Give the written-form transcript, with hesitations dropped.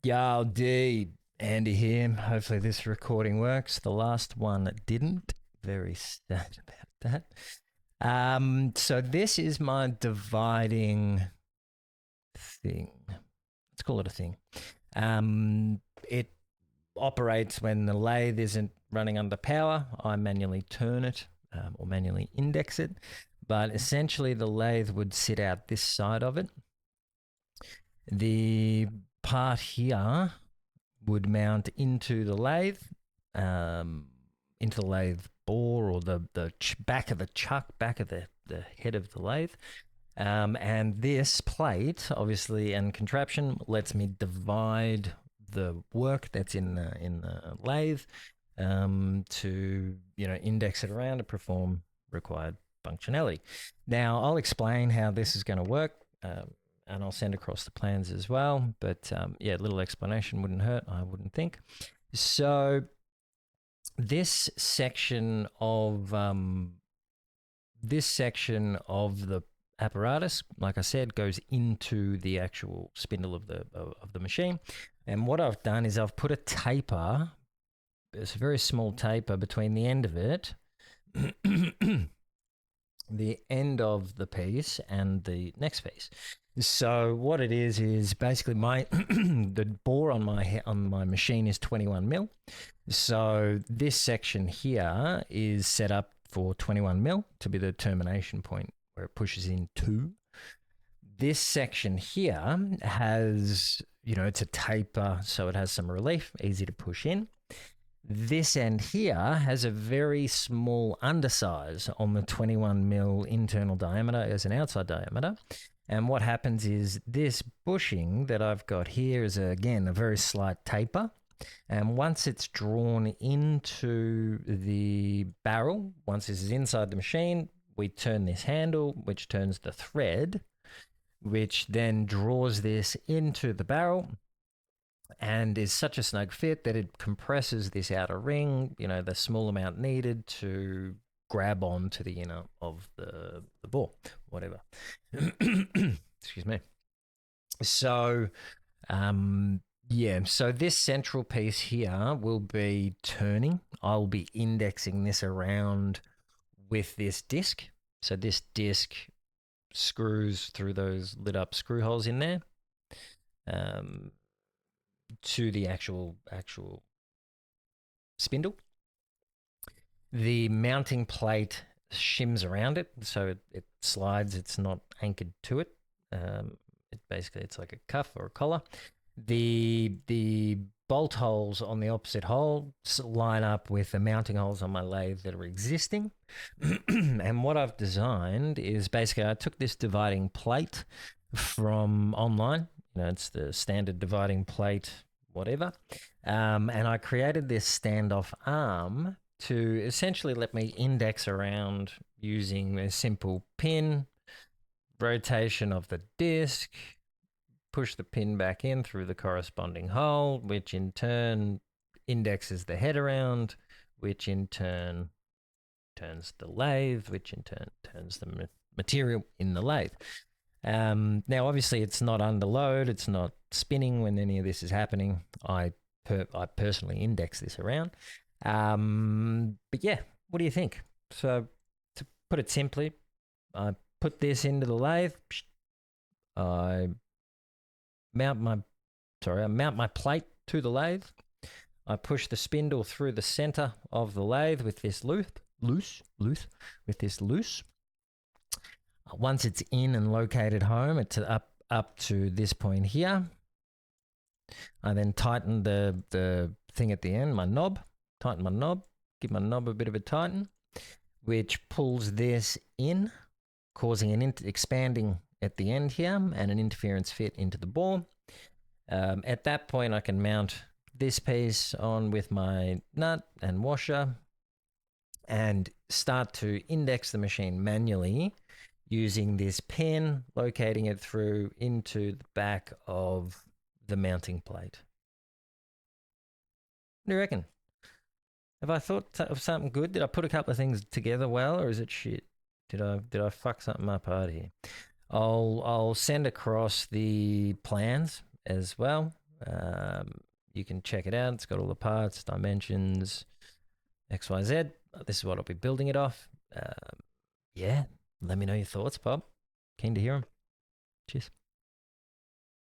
Yo, D, Andy here. Hopefully this recording works. The last one didn't. Very sad about that. So this is my dividing thing. Let's call it a thing. It operates when the lathe isn't running under power. I manually turn it or manually index it. But essentially the lathe would sit out this side of it. The part here would mount into the lathe bore or the back of the chuck, back of the head of the lathe. And this plate, obviously, and contraption lets me divide the work that's in the lathe to index it around to perform required functionality. Now, I'll explain how this is going to work. And I'll send across the plans as well. But yeah, a little explanation wouldn't hurt, I wouldn't think. So this section of the apparatus, like I said, goes into the actual spindle of the machine. And what I've done is I've put a taper. It's a very small taper between the end of it. The end of the piece and the next piece. So what it is basically my the bore on my machine is 21 mil. So this section here is set up for 21 mil to be the termination point where it pushes into. This section here has, it's a taper, so it has some relief, easy to push in. This end here has a very small undersize on the 21 mil internal diameter as an outside diameter. And what happens is this bushing that I've got here is, again, a very slight taper. And once it's drawn into the barrel, once this is inside the machine, we turn this handle, which turns the thread, which then draws this into the barrel and is such a snug fit that it compresses this outer ring, the small amount needed to grab on to the inner of the bore, whatever. Excuse me. So, so this central piece here will be turning. I'll be indexing this around with this disc. So this disc screws through those lit up screw holes in there. To the actual spindle. The mounting plate shims around it, so it slides. It's not anchored to it. It's like a cuff or a collar. The bolt holes on the opposite hole line up with the mounting holes on my lathe that are existing. And what I've designed is basically I took this dividing plate from online. It's the standard dividing plate, whatever. And I created this standoff arm to essentially let me index around using a simple pin, rotation of the disc, push the pin back in through the corresponding hole, which in turn indexes the head around, which in turn turns the lathe, which in turn turns the material in the lathe. Now, obviously, it's not under load. It's not spinning when any of this is happening. I personally index this around. But yeah, what do you think? So to put it simply, I put this into the lathe. I mount my plate to the lathe. I push the spindle through the center of the lathe with this loose. Once it's in and located home, it's up to this point here. I then tighten the thing at the end, tighten my knob, give my knob a bit of a tighten, which pulls this in, causing an expanding at the end here and an interference fit into the bore. At that point, I can mount this piece on with my nut and washer and start to index the machine manually using this pin, locating it through into the back of the mounting plate. What do you reckon? Have I thought of something good? Did I put a couple of things together well, or is it shit? Did I fuck something up hard here? I'll send across the plans as well. You can check it out. It's got all the parts, dimensions, XYZ. This is what I'll be building it off. Yeah, let me know your thoughts, Bob. Keen to hear them. Cheers.